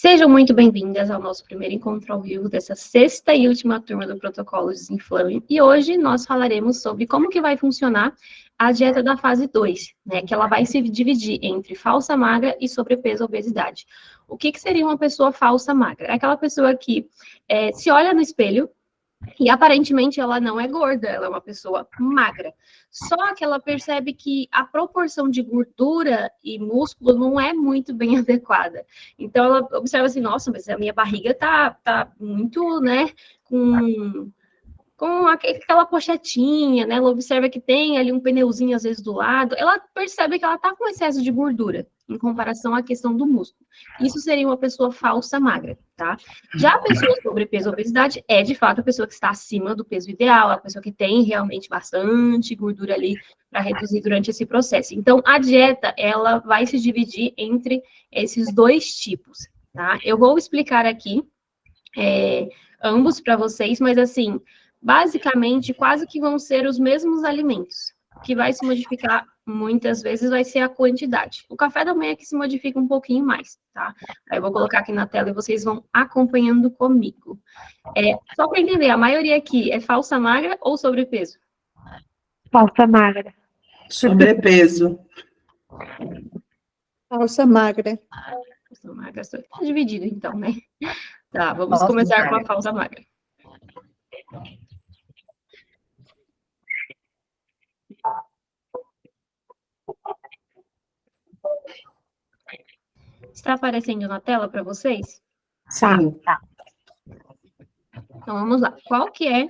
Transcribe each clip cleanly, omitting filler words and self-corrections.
Sejam muito bem-vindas ao nosso primeiro encontro ao vivo dessa sexta e última turma do Protocolo Desinflame. E hoje nós falaremos sobre como que vai funcionar a dieta da fase 2, né? Que ela vai se dividir entre falsa magra e sobrepeso obesidade. O que seria uma pessoa falsa magra? É aquela pessoa que se olha no espelho e aparentemente ela não é gorda, ela é uma pessoa magra. Só que ela percebe que a proporção de gordura e músculo não é muito bem adequada. Então ela observa assim, nossa, mas a minha barriga tá muito, né, com aquela pochetinha, né? Ela observa que tem ali um pneuzinho às vezes do lado. Ela percebe que ela tá com excesso de gordura em comparação à questão do músculo. Isso seria uma pessoa falsa magra, tá? Já a pessoa sobrepeso ou obesidade é, de fato, a pessoa que está acima do peso ideal, a pessoa que tem realmente bastante gordura ali para reduzir durante esse processo. Então, a dieta, ela vai se dividir entre esses dois tipos, tá? Eu vou explicar aqui ambos para vocês, mas assim, basicamente, quase que vão ser os mesmos alimentos. O que vai se modificar muitas vezes vai ser a quantidade. O café da manhã é que se modifica um pouquinho mais, tá? Aí eu vou colocar aqui na tela e vocês vão acompanhando comigo. Só para entender, a maioria aqui é falsa magra ou sobrepeso? Falsa magra. Sobrepeso. Falsa magra. Falsa magra, tá dividido então, né? Tá, vamos começar com a falsa magra. Está aparecendo na tela para vocês? Sim. Tá. Então, vamos lá. Qual que é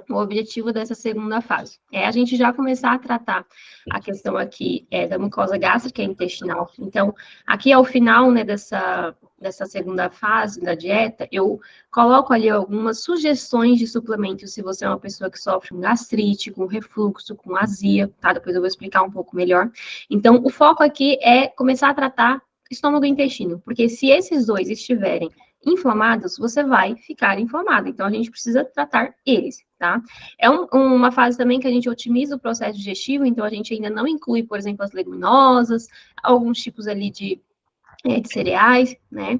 o objetivo dessa segunda fase? É a gente já começar a tratar a questão aqui da mucosa gástrica e intestinal. Então, aqui ao final, né, dessa segunda fase da dieta, eu coloco ali algumas sugestões de suplementos se você é uma pessoa que sofre com gastrite, com refluxo, com azia, tá? Depois eu vou explicar um pouco melhor. Então, o foco aqui é começar a tratar estômago e intestino, porque se esses dois estiverem inflamados, você vai ficar inflamado. Então, a gente precisa tratar eles, tá? É uma fase também que a gente otimiza o processo digestivo, então a gente ainda não inclui, por exemplo, as leguminosas, alguns tipos ali de cereais, né?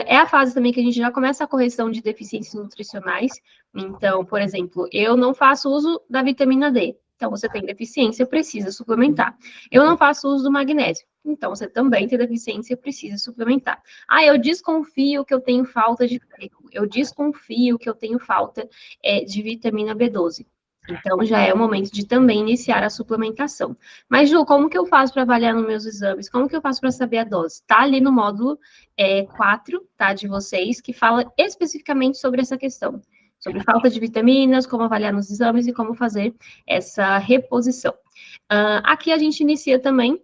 É a fase também que a gente já começa a correção de deficiências nutricionais. Então, por exemplo, eu não faço uso da vitamina D. Então, você tem deficiência, precisa suplementar. Eu não faço uso do magnésio. Então, você também tem deficiência, precisa suplementar. Ah, eu desconfio que eu tenho falta de ferro. Eu desconfio que eu tenho falta de vitamina B12. Então, já é o momento de também iniciar a suplementação. Mas, Ju, como que eu faço para avaliar nos meus exames? Como que eu faço para saber a dose? Tá ali no módulo 4, tá, de vocês, que fala especificamente sobre essa questão. Sobre falta de vitaminas, como avaliar nos exames e como fazer essa reposição. Aqui a gente inicia também,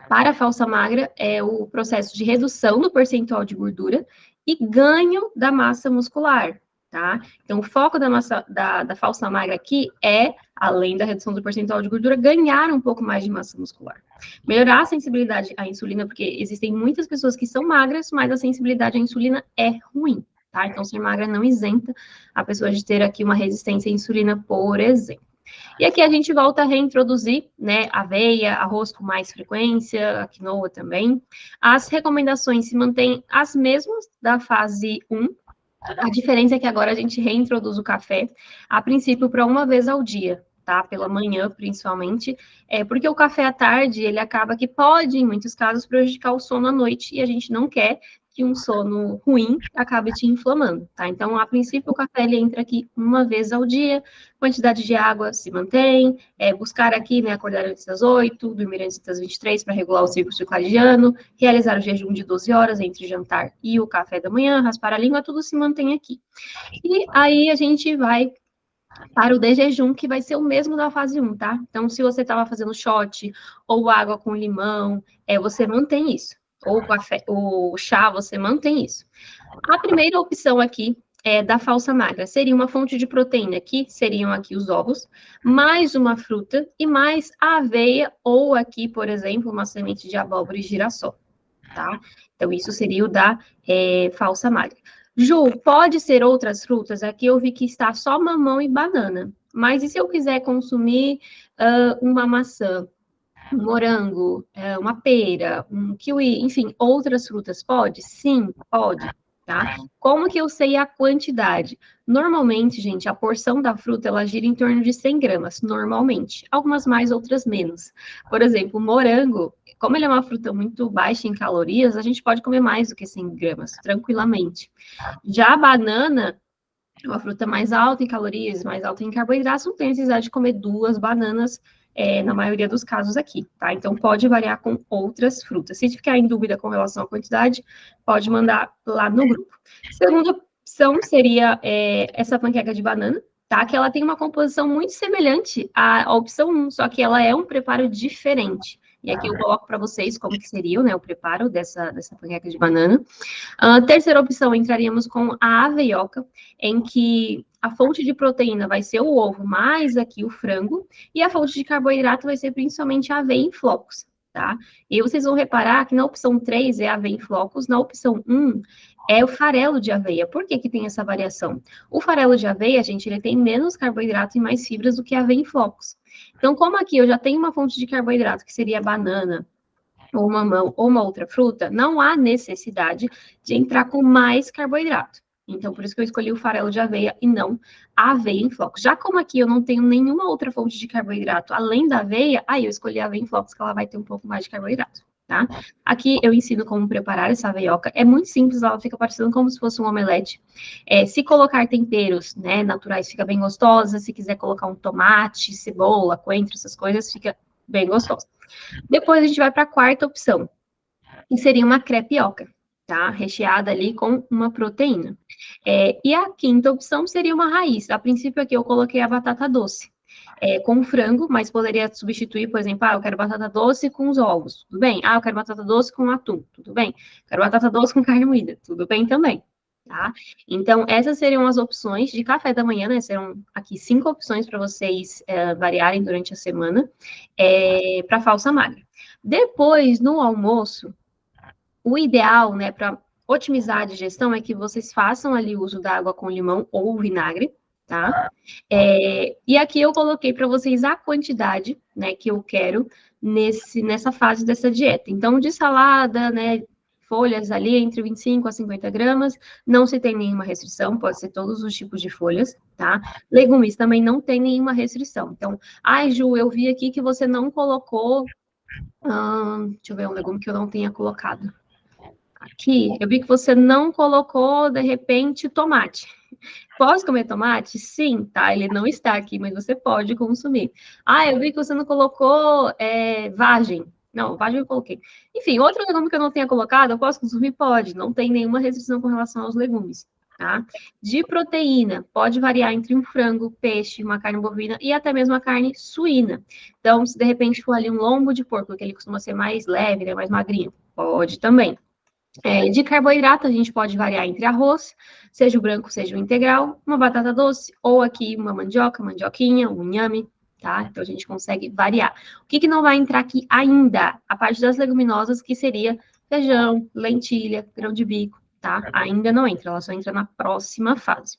para a falsa magra, o processo de redução do percentual de gordura e ganho da massa muscular, tá? Então, o foco da falsa magra aqui é, além da redução do percentual de gordura, ganhar um pouco mais de massa muscular. Melhorar a sensibilidade à insulina, porque existem muitas pessoas que são magras, mas a sensibilidade à insulina é ruim, tá? Então, ser magra não isenta a pessoa de ter aqui uma resistência à insulina, por exemplo. E aqui a gente volta a reintroduzir, né, aveia, arroz com mais frequência, a quinoa também. As recomendações se mantêm as mesmas da fase 1. A diferença é que agora a gente reintroduz o café, a princípio, para uma vez ao dia, tá? Pela manhã, principalmente, porque o café à tarde, ele acaba que pode, em muitos casos, prejudicar o sono à noite, e a gente não quer que um sono ruim acabe te inflamando, tá? Então, a princípio, o café, ele entra aqui uma vez ao dia, quantidade de água se mantém, buscar aqui, né, acordar antes das 8, dormir antes das 23 para regular o ciclo circadiano, realizar o jejum de 12 horas entre jantar e o café da manhã, raspar a língua, tudo se mantém aqui. E aí a gente vai para o de jejum, que vai ser o mesmo da fase 1, tá? Então, se você estava fazendo shot ou água com limão, você mantém isso. Ou café, o chá, você mantém isso. A primeira opção aqui da falsa magra seria uma fonte de proteína, que seriam aqui os ovos, mais uma fruta e mais a aveia, ou aqui, por exemplo, uma semente de abóbora e girassol, tá? Então, isso seria o da falsa magra. Ju, pode ser outras frutas? Aqui eu vi que está só mamão e banana. Mas e se eu quiser consumir uma maçã? um morango, uma pera, um kiwi, enfim, outras frutas, pode? Sim, pode, tá? Como que eu sei a quantidade? Normalmente, gente, a porção da fruta, ela gira em torno de 100 gramas, normalmente. Algumas mais, outras menos. Por exemplo, o morango, como ele é uma fruta muito baixa em calorias, a gente pode comer mais do que 100 gramas, tranquilamente. Já a banana, uma fruta mais alta em calorias, mais alta em carboidratos, não tem necessidade de comer 2 bananas, na maioria dos casos aqui, tá? Então, pode variar com outras frutas. Se ficar em dúvida com relação à quantidade, pode mandar lá no grupo. Segunda opção seria essa panqueca de banana, tá? Que ela tem uma composição muito semelhante à opção 1, só que ela é um preparo diferente. E aqui eu coloco para vocês como que seria, né, o preparo dessa panqueca de banana. Terceira opção, entraríamos com a aveioca, em que a fonte de proteína vai ser o ovo, mais aqui o frango, e a fonte de carboidrato vai ser principalmente a aveia em flocos, tá? E vocês vão reparar que na opção 3 é a aveia em flocos, na opção 1 é o farelo de aveia. Por que que tem essa variação? O farelo de aveia, gente, ele tem menos carboidrato e mais fibras do que a aveia em flocos. Então, como aqui eu já tenho uma fonte de carboidrato, que seria a banana, ou mamão, ou uma outra fruta, não há necessidade de entrar com mais carboidrato. Então, por isso que eu escolhi o farelo de aveia e não a aveia em flocos. Já como aqui eu não tenho nenhuma outra fonte de carboidrato além da aveia, aí eu escolhi a aveia em flocos, que ela vai ter um pouco mais de carboidrato, tá? Aqui eu ensino como preparar essa aveioca. É muito simples, ela fica parecendo como se fosse um omelete. Se colocar temperos, né, naturais, fica bem gostosa. Se quiser colocar um tomate, cebola, coentro, essas coisas, fica bem gostosa. Depois a gente vai para a quarta opção, que seria uma crepioca, tá? Recheada ali com uma proteína. E a quinta opção seria uma raiz. A princípio aqui eu coloquei a batata doce. Com frango, mas poderia substituir, por exemplo, eu quero batata doce com os ovos, tudo bem? Eu quero batata doce com atum, tudo bem? Quero batata doce com carne moída, tudo bem também, tá? Então, essas seriam as opções de café da manhã, né? Serão aqui 5 opções para vocês variarem durante a semana, para falsa magra. Depois, no almoço, o ideal, né, para otimizar a digestão é que vocês façam ali o uso da água com limão ou vinagre, tá? E aqui eu coloquei para vocês a quantidade, né, que eu quero nessa fase dessa dieta. Então, de salada, né, folhas ali entre 25 a 50 gramas, não se tem nenhuma restrição, pode ser todos os tipos de folhas, tá? Legumes também não tem nenhuma restrição. Então, Ju, eu vi aqui que você não colocou, deixa eu ver um legume que eu não tenha colocado. Aqui, eu vi que você não colocou, de repente, tomate. Posso comer tomate? Sim, tá? Ele não está aqui, mas você pode consumir. Eu vi que você não colocou vagem. Não, vagem eu coloquei. Enfim, outro legume que eu não tenha colocado, eu posso consumir? Pode. Não tem nenhuma restrição com relação aos legumes, tá? De proteína, pode variar entre um frango, peixe, uma carne bovina e até mesmo a carne suína. Então, se de repente for ali um lombo de porco, que ele costuma ser mais leve, né, mais magrinho, pode também. De carboidrato, a gente pode variar entre arroz, seja o branco, seja o integral, uma batata doce, ou aqui uma mandioca, mandioquinha, um inhame, tá? Então, a gente consegue variar. O que não vai entrar aqui ainda? A parte das leguminosas, que seria feijão, lentilha, grão de bico, tá? Ainda não entra, ela só entra na próxima fase.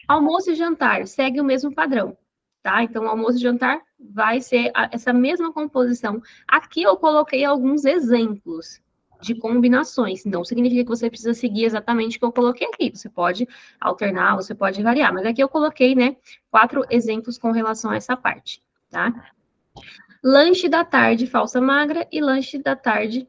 Almoço e jantar, segue o mesmo padrão, tá? Então, almoço e jantar vai ser essa mesma composição. Aqui eu coloquei alguns exemplos de combinações. Não significa que você precisa seguir exatamente o que eu coloquei aqui. Você pode alternar, você pode variar. Mas aqui eu coloquei, né, 4 exemplos com relação a essa parte, tá? Lanche da tarde, falsa magra, e lanche da tarde,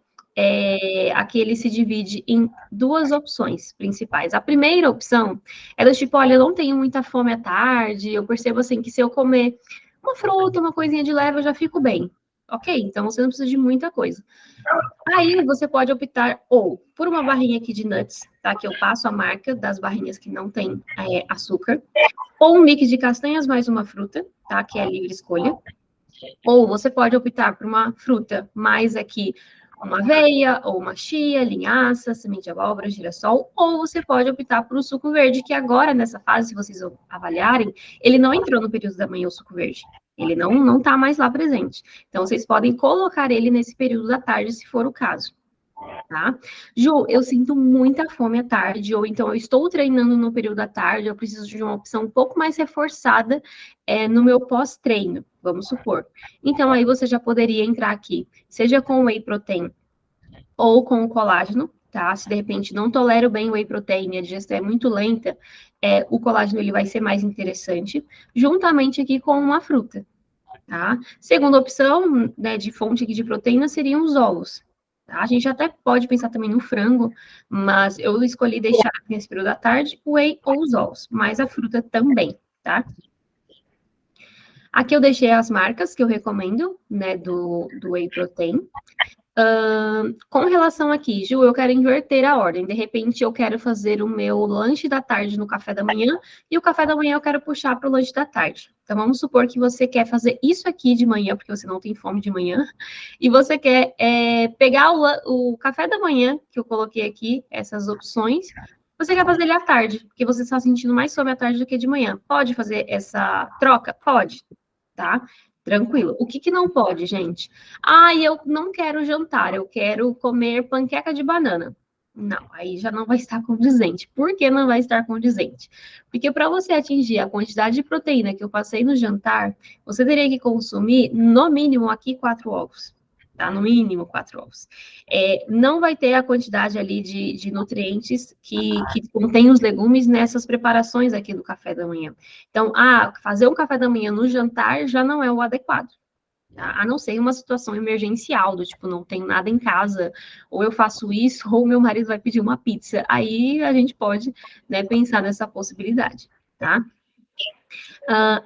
aqui ele se divide em 2 opções principais. A primeira opção é do tipo, olha, eu não tenho muita fome à tarde, eu percebo, assim, que se eu comer uma fruta, uma coisinha de leve, eu já fico bem. Ok, então você não precisa de muita coisa. Aí você pode optar ou por uma barrinha aqui de nuts, tá? Que eu passo a marca das barrinhas que não tem açúcar, ou um mix de castanhas mais uma fruta, tá? Que é livre escolha. Ou você pode optar por uma fruta mais aqui, uma aveia, ou uma chia, linhaça, semente de abóbora, girassol, ou você pode optar por um suco verde, que agora, nessa fase, se vocês avaliarem, ele não entrou no período da manhã, o suco verde. Ele não está mais lá presente. Então, vocês podem colocar ele nesse período da tarde, se for o caso. tá? Ju, eu sinto muita fome à tarde, ou então eu estou treinando no período da tarde, eu preciso de uma opção um pouco mais reforçada no meu pós-treino, vamos supor. Então, aí você já poderia entrar aqui, seja com whey protein ou com o colágeno, tá? Se de repente não tolero bem o whey protein, a digestão é muito lenta, o colágeno ele vai ser mais interessante, juntamente aqui com uma fruta, tá? Segunda opção, né, de fonte aqui de proteína seriam os ovos. Tá? A gente até pode pensar também no frango, mas eu escolhi deixar nesse período da tarde o whey ou os ovos, mas a fruta também, tá? Aqui eu deixei as marcas que eu recomendo, né, do whey protein. Com relação aqui, Ju, eu quero inverter a ordem. De repente, eu quero fazer o meu lanche da tarde no café da manhã e o café da manhã eu quero puxar para o lanche da tarde. Então, vamos supor que você quer fazer isso aqui de manhã, porque você não tem fome de manhã, e você quer pegar o café da manhã, que eu coloquei aqui, essas opções, você quer fazer ele à tarde, porque você está sentindo mais fome à tarde do que de manhã. Pode fazer essa troca? Pode, tá? Tranquilo. O que que não pode, gente? Ah, eu não quero jantar, eu quero comer panqueca de banana. Não, aí já não vai estar condizente. Por que não vai estar condizente? Porque para você atingir a quantidade de proteína que eu passei no jantar, você teria que consumir, no mínimo, aqui 4 ovos. Tá? No mínimo 4 ovos. Não vai ter a quantidade ali de nutrientes que contém os legumes nessas preparações aqui do café da manhã. Então, fazer um café da manhã no jantar já não é o adequado. Tá? A não ser uma situação emergencial, do tipo, não tenho nada em casa, ou eu faço isso, ou meu marido vai pedir uma pizza. Aí a gente pode, né, pensar nessa possibilidade, tá?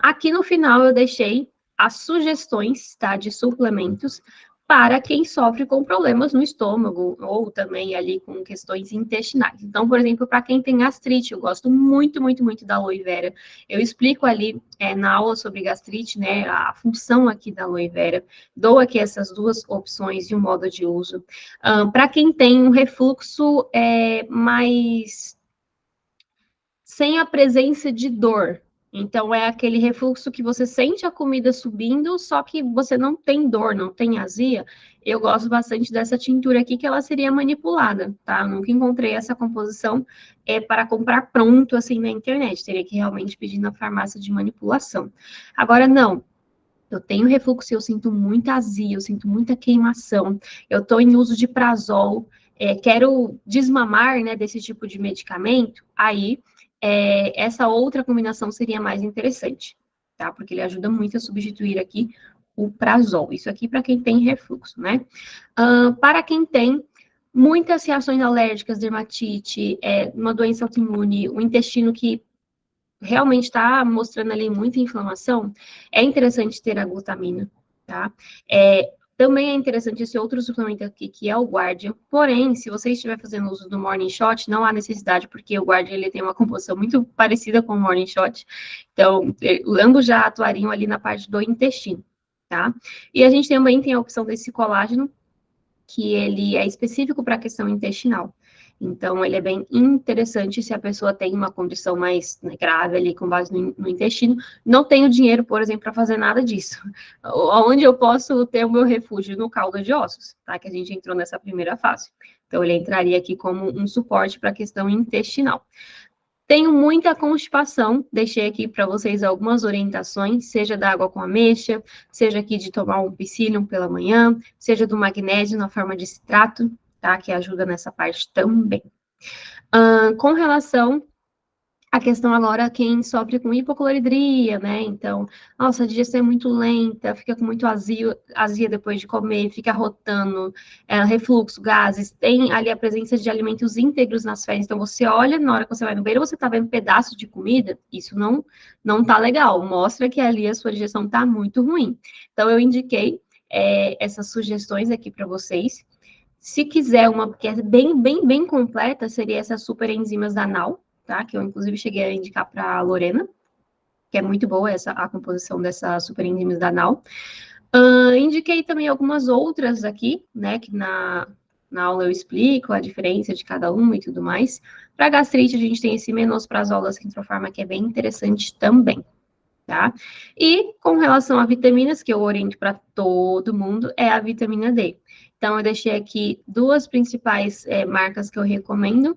Aqui no final eu deixei as sugestões, tá, de suplementos para quem sofre com problemas no estômago ou também ali com questões intestinais. Então, por exemplo, para quem tem gastrite, eu gosto muito, muito, muito da aloe vera. Eu explico ali na aula sobre gastrite, né, a função aqui da aloe vera. Dou aqui essas duas opções de um modo de uso. Para quem tem um refluxo mais sem a presença de dor. Então, é aquele refluxo que você sente a comida subindo, só que você não tem dor, não tem azia. Eu gosto bastante dessa tintura aqui, que ela seria manipulada, tá? Eu nunca encontrei essa composição para comprar pronto, assim, na internet. Teria que realmente pedir na farmácia de manipulação. Agora, não. Eu tenho refluxo e eu sinto muita azia, eu sinto muita queimação. Eu estou em uso de prazol, quero desmamar, né, desse tipo de medicamento, aí essa outra combinação seria mais interessante, tá? Porque ele ajuda muito a substituir aqui o prazol. Isso aqui para quem tem refluxo, né? Para quem tem muitas reações alérgicas, dermatite, uma doença autoimune, o intestino que realmente está mostrando ali muita inflamação, é interessante ter a glutamina, tá? Também é interessante esse outro suplemento aqui, que é o Guardian. Porém, se você estiver fazendo uso do Morning Shot, não há necessidade, porque o Guardian ele tem uma composição muito parecida com o Morning Shot. Então, ambos já atuariam ali na parte do intestino, tá? E a gente também tem a opção desse colágeno, que ele é específico para a questão intestinal. Então, ele é bem interessante se a pessoa tem uma condição mais, né, grave ali com base no intestino. Não tenho dinheiro, por exemplo, para fazer nada disso. Onde eu posso ter o meu refúgio? No caldo de ossos, tá? Que a gente entrou nessa primeira fase. Então, ele entraria aqui como um suporte para a questão intestinal. Tenho muita constipação, deixei aqui para vocês algumas orientações, seja da água com ameixa, seja aqui de tomar um psyllium pela manhã, seja do magnésio na forma de citrato, tá? Que ajuda nessa parte também. Com relação à questão agora, quem sofre com hipocloridria, né? Então, nossa, a digestão é muito lenta, fica com muito azia depois de comer, fica rotando, refluxo, gases, tem ali a presença de alimentos íntegros nas fezes. Então, você olha, na hora que você vai no banheiro, você tá vendo pedaço de comida, isso não tá legal, mostra que ali a sua digestão tá muito ruim. Então, eu indiquei essas sugestões aqui para vocês. Se quiser uma que é bem, bem, bem completa, seria essas super enzimas da Nau, tá? Que eu, inclusive, cheguei a indicar para a Lorena, que é muito boa a composição dessa super enzimas da Nau. Indiquei também algumas outras aqui, né? Que na aula eu explico a diferença de cada uma e tudo mais. Para gastrite, a gente tem esse menosprazol da Centrofarma, que é bem interessante também, tá? E com relação a vitaminas, que eu oriento para todo mundo, é a vitamina D. Então, eu deixei aqui duas principais marcas que eu recomendo,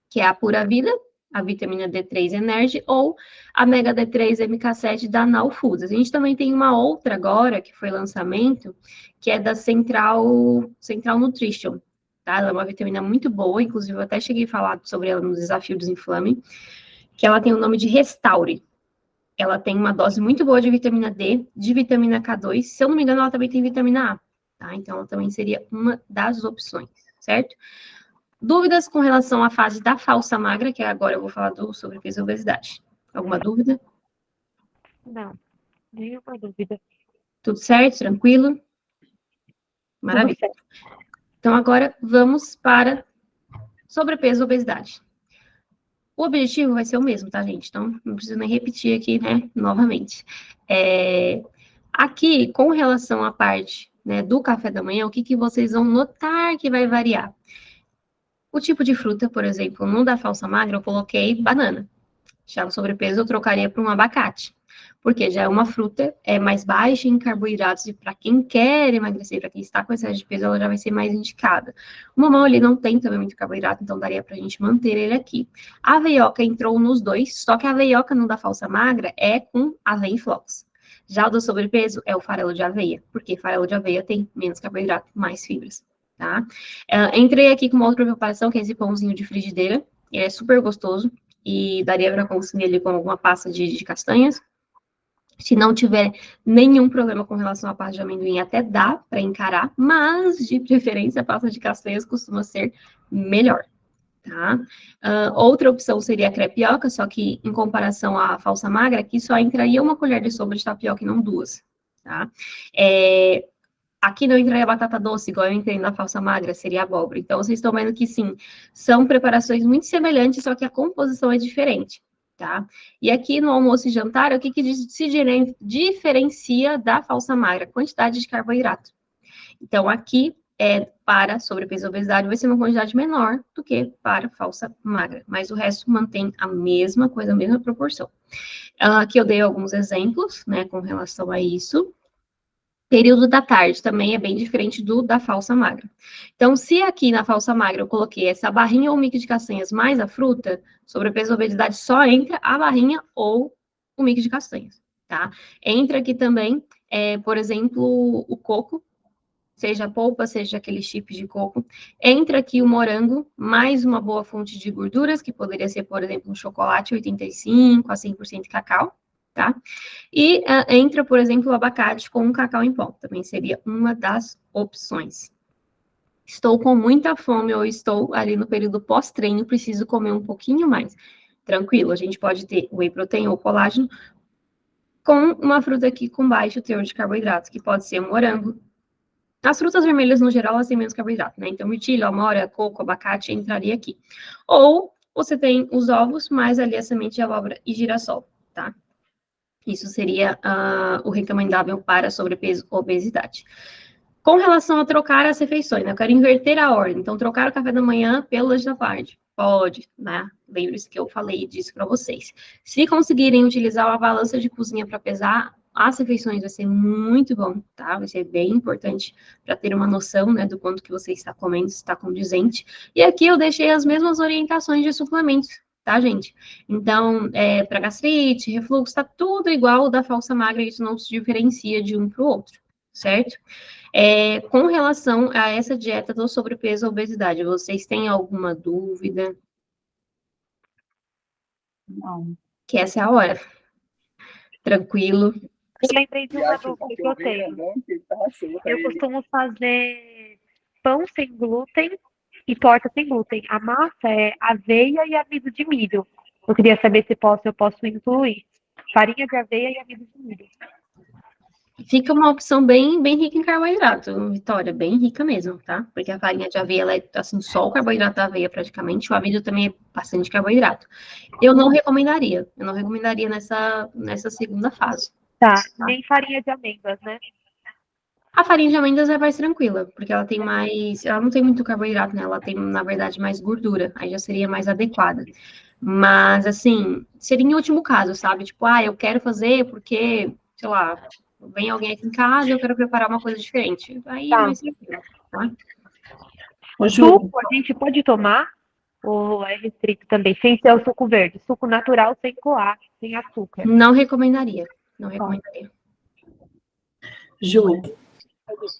que é a Pura Vida, a vitamina D3 Energy, ou a Mega D3 MK7 da Now Foods. A gente também tem uma outra agora, que foi lançamento, que é da Central Nutrition, tá? Ela é uma vitamina muito boa, inclusive eu até cheguei a falar sobre ela no Desafio Desinflame, que ela tem o nome de Restaure. Ela tem uma dose muito boa de vitamina D, de vitamina K2, se eu não me engano, ela também tem vitamina A, tá? Então, ela também seria uma das opções, certo? Dúvidas com relação à fase da falsa magra, que agora eu vou falar do sobrepeso e obesidade. Alguma dúvida? Não, nenhuma dúvida. Tudo certo? Tranquilo? Maravilha. Tudo certo. Então, agora vamos para sobrepeso e obesidade. O objetivo vai ser o mesmo, tá, gente? Então, não preciso nem repetir aqui, né, novamente. Aqui, com relação à parte, né, do café da manhã, o que vocês vão notar que vai variar? O tipo de fruta, por exemplo, no da falsa magra, eu coloquei banana. Já no sobrepeso, eu trocaria por um abacate. Porque já é uma fruta, é mais baixa em carboidratos, e para quem quer emagrecer, para quem está com excesso de peso, ela já vai ser mais indicada. O mamão, ele não tem também muito carboidrato, então daria para a gente manter ele aqui. A aveioca entrou nos dois, só que a aveioca no da falsa magra é com aveia em flocos. Já o do sobrepeso é o farelo de aveia, porque farelo de aveia tem menos carboidrato, mais fibras, tá? Entrei aqui com uma outra preparação, que é esse pãozinho de frigideira, ele é super gostoso, e daria para consumir ele com alguma pasta de castanhas. Se não tiver nenhum problema com relação à pasta de amendoim, até dá para encarar, mas de preferência a pasta de castanhas costuma ser melhor, tá? Outra opção seria a crepioca, só que em comparação à falsa magra, aqui só entraria uma colher de sopa de tapioca e não duas, tá? Aqui não entraria batata doce, igual eu entrei na falsa magra, seria abóbora. Então, vocês estão vendo que, sim, são preparações muito semelhantes, só que a composição é diferente, tá? E aqui no almoço e jantar, o que se diferencia da falsa magra? Quantidade de carboidrato. Então, aqui, para sobrepeso e obesidade, vai ser uma quantidade menor do que para falsa magra. Mas o resto mantém a mesma coisa, a mesma proporção. Aqui eu dei alguns exemplos, né, com relação a isso. Período da tarde também é bem diferente do da falsa magra. Então, se aqui na falsa magra eu coloquei essa barrinha ou mix de castanhas mais a fruta, sobrepeso e obesidade só entra a barrinha ou o mix de castanhas, tá? Entra aqui também, por exemplo, o coco, seja a polpa, seja aquele chip de coco. Entra aqui o morango, mais uma boa fonte de gorduras, que poderia ser, por exemplo, um chocolate 85 a 100% cacau, tá? E entra, por exemplo, o abacate com um cacau em pó, também seria uma das opções. Estou com muita fome ou estou ali no período pós-treino, preciso comer um pouquinho mais. Tranquilo, a gente pode ter whey protein ou colágeno com uma fruta aqui com baixo teor de carboidratos, que pode ser um morango. As frutas vermelhas, no geral, elas têm menos carboidrato, né? Então, mirtilo, amora, coco, abacate entraria aqui. Ou você tem os ovos, mais ali a semente de abóbora e girassol, tá? Isso seria o recomendável para sobrepeso ou obesidade. Com relação a trocar as refeições, né? Eu quero inverter a ordem. Então, trocar o café da manhã pelo lanche da tarde. Pode, né? Lembre-se que eu falei disso para vocês. Se conseguirem utilizar uma balança de cozinha para pesar as refeições, vai ser muito bom, tá? Vai ser bem importante para ter uma noção, né, do quanto que você está comendo, se está condizente. E aqui eu deixei as mesmas orientações de suplementos, tá, gente? Então, para gastrite, refluxo, tá tudo igual da falsa magra, isso não se diferencia de um para o outro, certo? Com relação a essa dieta do sobrepeso e obesidade, vocês têm alguma dúvida? Não. Que essa é a hora. Tranquilo. Eu lembrei de uma dúvida que eu tenho. Eu costumo fazer pão sem glúten e torta sem glúten. A massa é aveia e amido de milho. Eu queria saber se eu posso incluir farinha de aveia e amido de milho. Fica uma opção bem, bem rica em carboidrato, Vitória, bem rica mesmo, tá? Porque a farinha de aveia, ela é, assim, só o carboidrato da aveia praticamente, o amido também é bastante carboidrato. Eu não recomendaria nessa segunda fase. Tá, nem farinha de amêndoas, né? A farinha de amêndoas é mais tranquila, porque ela não tem muito carboidrato, né? Ela tem, na verdade, mais gordura, aí já seria mais adequada. Mas, assim, seria em último caso, sabe? Tipo, eu quero fazer porque, sei lá, vem alguém aqui em casa e eu quero preparar uma coisa diferente. Aí é mais tranquilo, tá? Ô, Ju, Suco a gente pode tomar ou é restrito também? Sem ser o suco verde. Suco natural, sem coar, sem açúcar. Não recomendaria. Não recomendaria. Ju,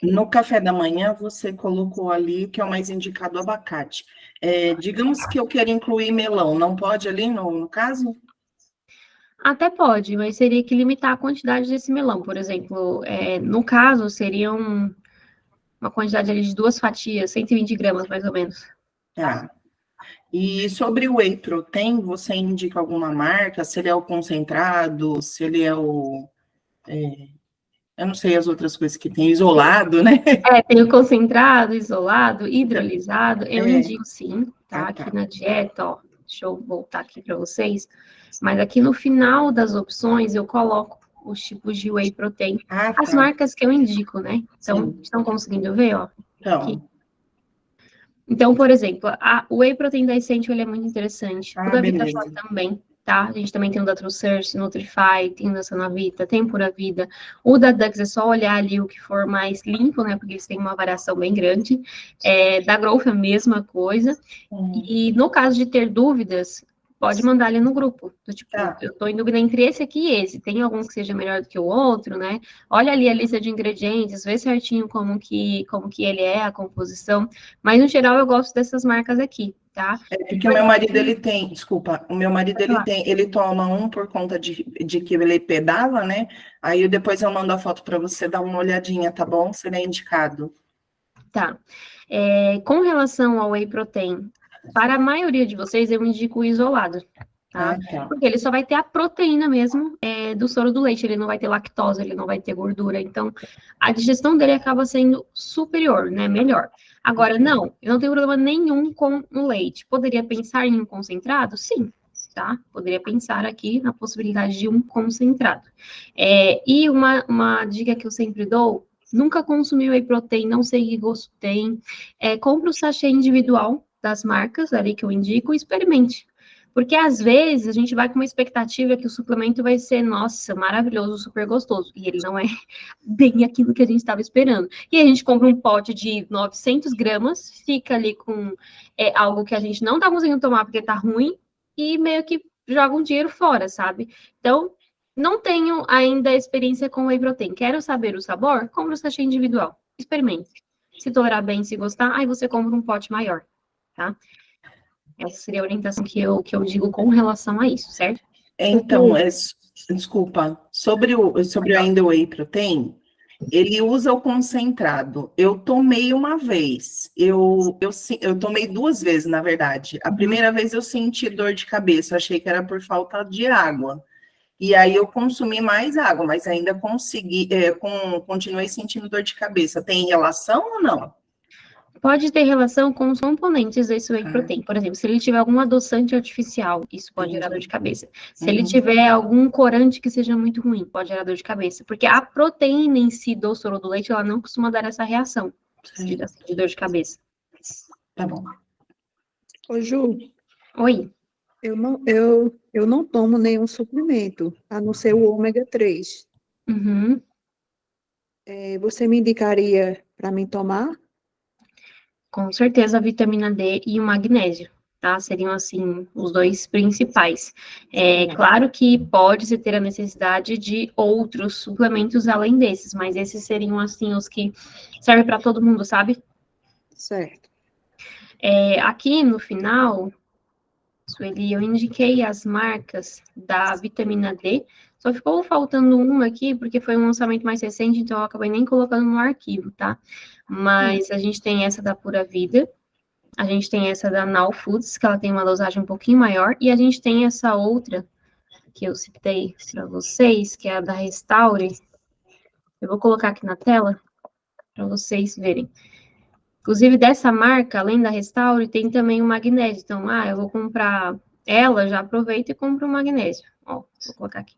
no café da manhã você colocou ali que é o mais indicado abacate. Digamos que eu quero incluir melão, não pode ali no caso? Até pode, mas seria que limitar a quantidade desse melão. Por exemplo, no caso, seriam uma quantidade ali de 2 fatias, 120 gramas, mais ou menos. Tá. E sobre o whey protein, você indica alguma marca? Se ele é o concentrado, se ele é eu não sei as outras coisas que tem, isolado, né? Tem o concentrado, isolado, hidrolisado. Eu É. indico sim, tá? Ah, Aqui tá. na dieta, ó. Deixa eu voltar aqui para vocês. Mas aqui no final das opções eu coloco os tipos de whey protein. Ah, As tá. marcas que eu indico, né? Então, Sim. estão conseguindo ver, ó? Aqui. Então, Então, por exemplo, o whey protein da Essential, ele é muito interessante. O da beleza. VitaForte também, tá? A gente também tem o da TrueSource, Nutrify, tem o da Sanavita, tem Pura Vida. O da Dux é só olhar ali o que for mais limpo, né? Porque eles têm uma variação bem grande. Da Growth é a mesma coisa. E no caso de ter dúvidas, pode mandar ali no grupo. Tipo, Tá. eu tô em dúvida entre esse aqui e esse. Tem algum que seja melhor do que o outro, né? Olha ali a lista de ingredientes, vê certinho como que ele é, a composição. Mas, no geral, eu gosto dessas marcas aqui, tá? Porque o meu marido, ele tem, desculpa, o meu marido, Pode falar. ele toma um por conta de que ele pedala, né? Aí depois eu mando a foto para você dar uma olhadinha, tá bom? Se ele é indicado. Tá. Com relação ao whey protein, para a maioria de vocês, eu indico o isolado, tá? Ah, tá. Porque ele só vai ter a proteína mesmo do soro do leite, ele não vai ter lactose, ele não vai ter gordura, então a digestão dele acaba sendo superior, né? Melhor. Agora, não, eu não tenho problema nenhum com o leite. Poderia pensar em um concentrado? Sim, tá? Poderia pensar aqui na possibilidade de um concentrado. E uma dica que eu sempre dou. Nunca consumi whey protein, não sei que gosto tem. Compre o sachê individual das marcas ali que eu indico e experimente. Porque às vezes a gente vai com uma expectativa que o suplemento vai ser, nossa, maravilhoso, super gostoso. E ele não é bem aquilo que a gente estava esperando. E a gente compra um pote de 900 gramas, fica ali com algo que a gente não está conseguindo tomar porque tá ruim, e meio que joga um dinheiro fora, sabe? Então, não tenho ainda experiência com whey protein. Quero saber o sabor? Compre o sachê individual. Experimente. Se tolerar bem, se gostar, aí você compra um pote maior, tá? Essa seria a orientação que eu digo com relação a isso, certo? Então, desculpa, sobre o ainda o whey protein, ele usa o concentrado. Eu tomei uma vez, eu tomei 2 vezes, na verdade. A primeira vez eu senti dor de cabeça, achei que era por falta de água. E aí eu consumi mais água, mas ainda continuei sentindo dor de cabeça. Tem relação ou não? Pode ter relação com os componentes desse whey protein. Por exemplo, se ele tiver algum adoçante artificial, isso pode gerar dor de cabeça. Se ele tiver algum corante que seja muito ruim, pode gerar dor de cabeça. Porque a proteína em si do soro do leite, ela não costuma dar essa reação de dor de cabeça. Tá bom. Ô, Ju, Oi. eu não tomo nenhum suplemento, a não ser o ômega 3. Uhum. Você me indicaria para mim tomar? Com certeza a vitamina D e o magnésio, tá? Seriam, assim, os 2 principais. Claro que pode-se ter a necessidade de outros suplementos além desses, mas esses seriam, assim, os que servem para todo mundo, sabe? Certo. Aqui no final, Sueli, eu indiquei as marcas da vitamina D, só ficou faltando uma aqui, porque foi um lançamento mais recente, então eu acabei nem colocando no arquivo, tá? Mas a gente tem essa da Pura Vida, a gente tem essa da Now Foods, que ela tem uma dosagem um pouquinho maior, e a gente tem essa outra que eu citei para vocês, que é a da Restaure. Eu vou colocar aqui na tela para vocês verem. Inclusive, dessa marca, além da Restaure, tem também o magnésio. Então, eu vou comprar ela, já aproveito e compro o magnésio. Ó, vou colocar aqui.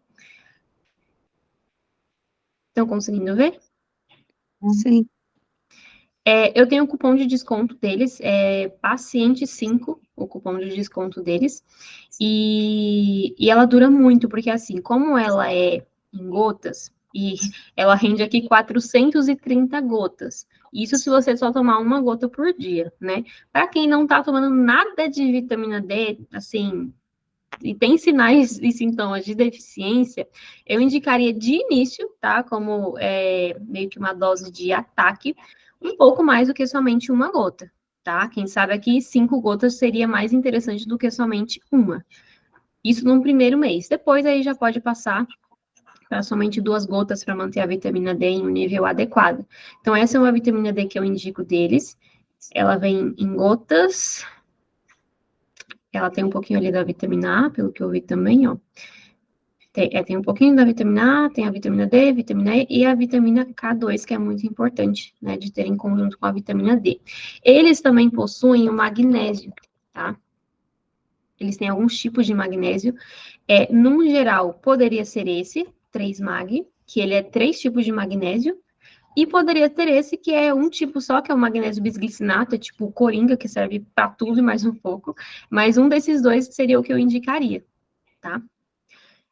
Estão conseguindo ver? Sim. Eu tenho o cupom de desconto deles, Paciente5, o cupom de desconto deles. E ela dura muito, porque assim, como ela é em gotas, e ela rende aqui 430 gotas. Isso se você só tomar uma gota por dia, né? Para quem não tá tomando nada de vitamina D, assim, e tem sinais e sintomas de deficiência, eu indicaria de início, tá? Como meio que uma dose de ataque, um pouco mais do que somente uma gota, tá? Quem sabe aqui 5 gotas seria mais interessante do que somente uma. Isso num primeiro mês. Depois aí já pode passar para somente 2 gotas para manter a vitamina D em um nível adequado. Então, essa é uma vitamina D que eu indico deles. Ela vem em gotas. Ela tem um pouquinho ali da vitamina A, pelo que eu vi também, ó. Tem um pouquinho da vitamina A, tem a vitamina D, vitamina E e a vitamina K2, que é muito importante, né, de ter em conjunto com a vitamina D. Eles também possuem o magnésio, tá? Eles têm alguns tipos de magnésio. Num geral, poderia ser esse, 3-mag, que ele é 3 tipos de magnésio, e poderia ter esse, que é um tipo só, que é o magnésio bisglicinato, é tipo o coringa, que serve para tudo e mais um pouco, mas um desses dois seria o que eu indicaria, tá?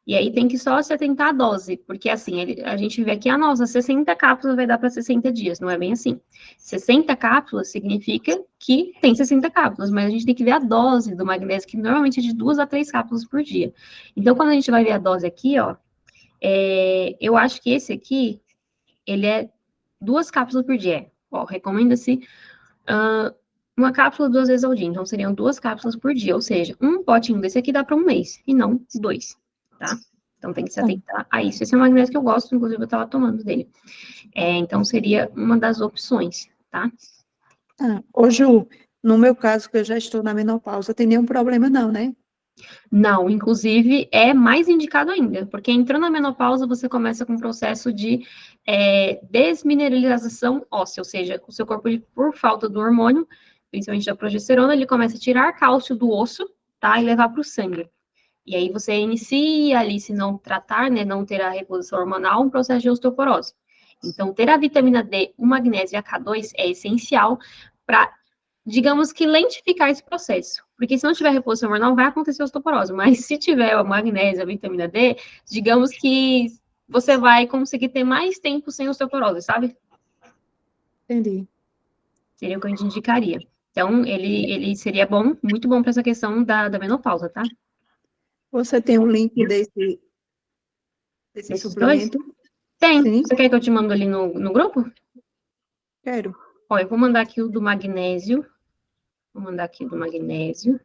E aí tem que só se atentar à dose, porque assim, a gente vê aqui, nossa, 60 cápsulas vai dar para 60 dias, não é bem assim. 60 cápsulas significa que tem 60 cápsulas, mas a gente tem que ver a dose do magnésio, que normalmente é de 2 a 3 cápsulas por dia. Então, quando a gente vai ver a dose aqui, ó, eu acho que esse aqui, ele é 2 cápsulas por dia. Ó, recomenda-se uma cápsula 2 vezes ao dia, então seriam 2 cápsulas por dia, ou seja, um potinho desse aqui dá para um mês, e não 2, tá? Então tem que se atentar a isso. Esse é o magnésio que eu gosto, inclusive eu estava tomando dele. Então seria uma das opções, tá? Ô, Ju, no meu caso, que eu já estou na menopausa, tem nenhum problema não, né? Não, inclusive é mais indicado ainda, porque entrando na menopausa você começa com um processo de desmineralização óssea, ou seja, o seu corpo, por falta do hormônio, principalmente da progesterona, ele começa a tirar cálcio do osso, tá, e levar para o sangue. E aí você inicia ali, se não tratar, né, não ter a reposição hormonal, um processo de osteoporose. Então, ter a vitamina D, o magnésio e a K2 é essencial para, digamos que, lentificar esse processo. Porque se não tiver reposição hormonal, vai acontecer osteoporose. Mas se tiver o magnésio, a vitamina D, digamos que você vai conseguir ter mais tempo sem osteoporose, sabe? Entendi. Seria o que a gente indicaria. Então, ele seria bom, muito bom para essa questão da menopausa, tá? Você tem um link desse Desses suplemento? Tem. Sim, Você quer que eu te mando ali no grupo? quero. Ó, eu vou mandar aqui o do magnésio. Vou mandar aqui o do magnésio.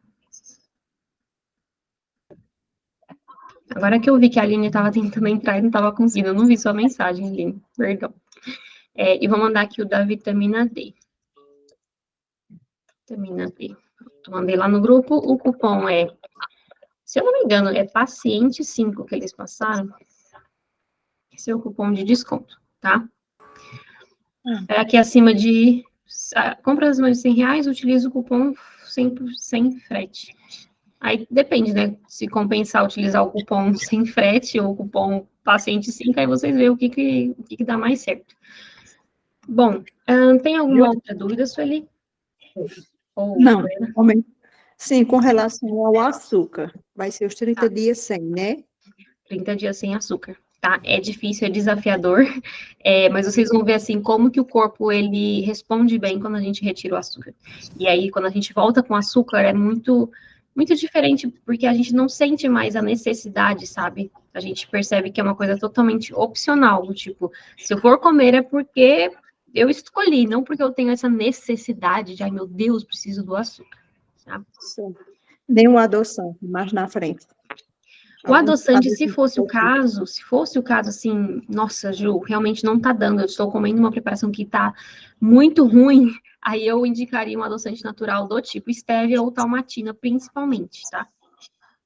Agora que eu vi que a Aline estava tentando entrar e não estava conseguindo, eu não vi sua mensagem, Aline. Perdão. E vou mandar aqui o da vitamina D. Vitamina D. Mandei lá no grupo. O cupom se eu não me engano, é paciente 5 que eles passaram. Esse é o cupom de desconto, tá? Aqui acima de... compra acima de R$100, utiliza o cupom sem frete. Aí depende, né? Se compensar utilizar o cupom sem frete ou o cupom paciente 5, aí vocês veem o que dá mais certo. Bom, tem alguma outra dúvida, Sueli? Não, sim, com relação ao açúcar, vai ser os 30 dias sem, né? 30 dias sem açúcar, tá? É difícil, é desafiador, mas vocês vão ver, assim, como que o corpo, ele responde bem quando a gente retira o açúcar. E aí, quando a gente volta com açúcar, é muito, muito diferente, porque a gente não sente mais a necessidade, sabe? A gente percebe que é uma coisa totalmente opcional, do tipo, se eu for comer é porque eu escolhi, não porque eu tenho essa necessidade de, ai, meu Deus, preciso do açúcar, sabe? Sim. Nem uma adoção, mais na frente. O adoçante, se fosse o caso, assim, nossa, Ju, realmente não tá dando, eu estou comendo uma preparação que tá muito ruim, aí eu indicaria um adoçante natural do tipo stevia ou talmatina, principalmente, tá?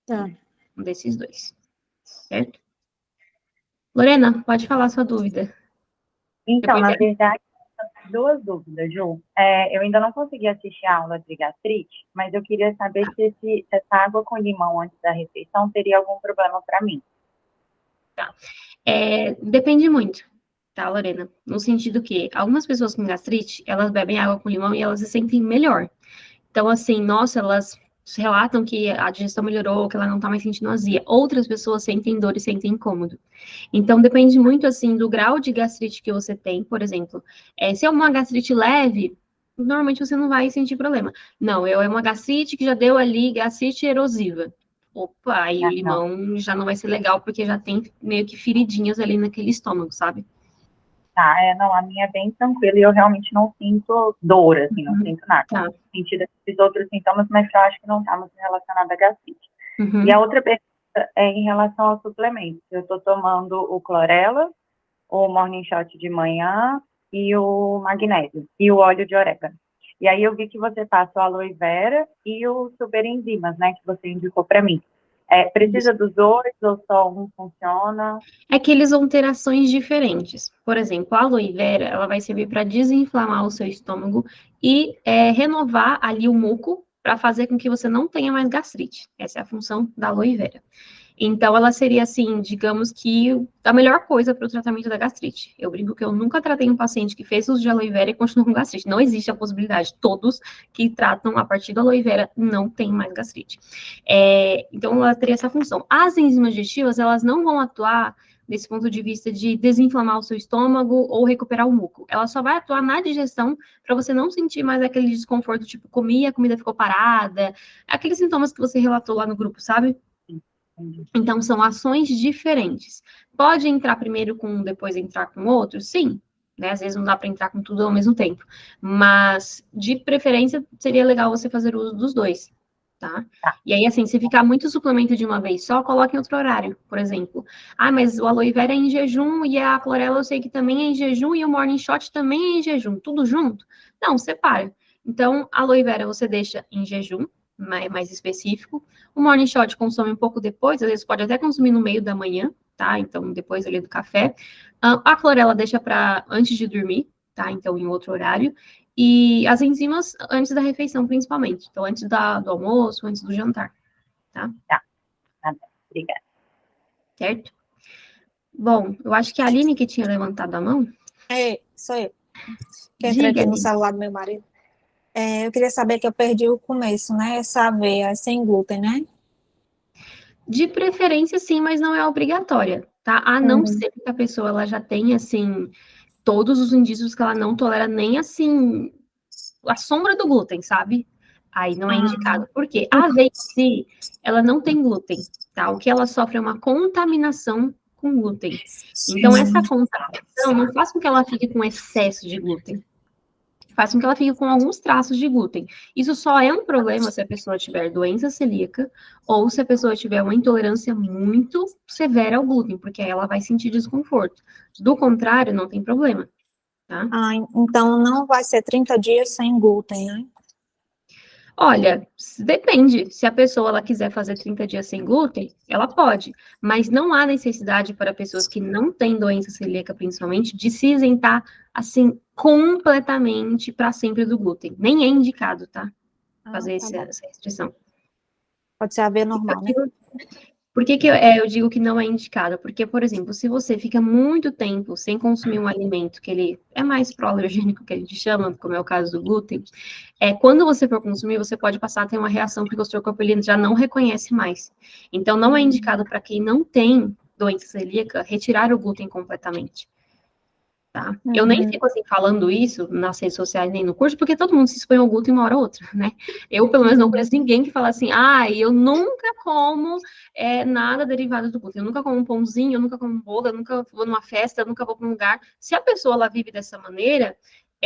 Tá. Um desses dois, certo? Lorena, pode falar sua dúvida. Então, na verdade, duas dúvidas, Ju. Eu ainda não consegui assistir a aula de gastrite, mas eu queria saber se essa água com limão antes da refeição teria algum problema para mim. Tá. Depende muito, tá, Lorena? No sentido que algumas pessoas com gastrite, elas bebem água com limão e elas se sentem melhor. Então, assim, nossa, elas relatam que a digestão melhorou, que ela não tá mais sentindo azia. Outras pessoas sentem dor e sentem incômodo. Então, depende muito, assim, do grau de gastrite que você tem. Por exemplo, se é uma gastrite leve, normalmente você não vai sentir problema. Não, é uma gastrite que já deu ali, gastrite erosiva. Opa, aí o Não. limão já não vai ser legal, porque já tem meio que feridinhas ali naquele estômago, sabe? Tá, não, a minha é bem tranquila e eu realmente não sinto dor, assim, não sinto nada. Tá. Sentido esses outros sintomas, mas eu acho que não está muito relacionado à gastrite. Uhum. E a outra pergunta é em relação aos suplementos. Eu estou tomando o clorela, o morning shot de manhã e o magnésio e o óleo de orégano. E aí eu vi que você passa o aloe vera e o super enzimas, né, que você indicou para mim. Precisa dos dois ou só um funciona? É que eles vão ter ações diferentes. Por exemplo, a aloe vera, ela vai servir para desinflamar o seu estômago e renovar ali o muco para fazer com que você não tenha mais gastrite. Essa é a função da aloe vera. Então, ela seria, assim, digamos que a melhor coisa para o tratamento da gastrite. Eu brinco que eu nunca tratei um paciente que fez uso de aloe vera e continuou com gastrite. Não existe a possibilidade. Todos que tratam a partir da aloe vera não têm mais gastrite. Então, ela teria essa função. As enzimas digestivas, elas não vão atuar desse ponto de vista de desinflamar o seu estômago ou recuperar o muco. Ela só vai atuar na digestão para você não sentir mais aquele desconforto, tipo, comi, a comida ficou parada, aqueles sintomas que você relatou lá no grupo, sabe? Então, são ações diferentes. Pode entrar primeiro com um, depois entrar com outro? Sim. Né? Às vezes não dá para entrar com tudo ao mesmo tempo. Mas, de preferência, seria legal você fazer uso dos dois. Tá? E aí, assim, se ficar muito suplemento de uma vez só, coloque em outro horário, por exemplo. Ah, mas o aloe vera é em jejum e a clorela eu sei que também é em jejum e o morning shot também é em jejum. Tudo junto? Não, separa. Então, a aloe vera você deixa em jejum, mais específico. O morning shot consome um pouco depois, às vezes pode até consumir no meio da manhã, tá? Então, depois ali do café. A clorela deixa para antes de dormir, tá? Então, em outro horário. E as enzimas antes da refeição, principalmente. Então, antes do almoço, antes do jantar, tá? Tá, obrigada. Certo? Bom, eu acho que a Aline que tinha levantado a mão. Sou eu. Que entrei aqui no celular do meu marido. Eu queria saber que eu perdi o começo, né? Essa aveia sem glúten, né? De preferência, sim, mas não é obrigatória, tá? A não ser que a pessoa ela já tenha, assim, todos os indícios que ela não tolera nem, assim, a sombra do glúten, sabe? Aí não é indicado. Por quê? A aveia em si, ela não tem glúten, tá? O que ela sofre é uma contaminação com glúten. Então, essa contaminação não faz com que ela fique com excesso de glúten. Faz com que ela fique com alguns traços de glúten. Isso só é um problema se a pessoa tiver doença celíaca ou se a pessoa tiver uma intolerância muito severa ao glúten, porque aí ela vai sentir desconforto. Do contrário, não tem problema, tá? Então não vai ser 30 dias sem glúten, né? Olha, depende. Se a pessoa ela quiser fazer 30 dias sem glúten, ela pode. Mas não há necessidade para pessoas que não têm doença celíaca, principalmente, de se isentar, assim, completamente para sempre do glúten. Nem é indicado, tá? Fazer essa restrição. Pode ser aveia normal, né? Por que eu digo que não é indicado? Porque, por exemplo, se você fica muito tempo sem consumir um alimento que ele é mais pró-alergênico, que a gente chama, como é o caso do glúten, quando você for consumir, você pode passar a ter uma reação porque o seu corpo ele já não reconhece mais. Então, não é indicado para quem não tem doença celíaca retirar o glúten completamente. Tá? Eu nem fico assim falando isso nas redes sociais nem no curso, porque todo mundo se expõe ao glúten uma hora ou outra, né? Eu, pelo menos, não conheço ninguém que fala assim, eu nunca como nada derivado do glúten, eu nunca como um pãozinho, eu nunca como um bolo, eu nunca vou numa festa, eu nunca vou para um lugar. Se a pessoa ela vive dessa maneira,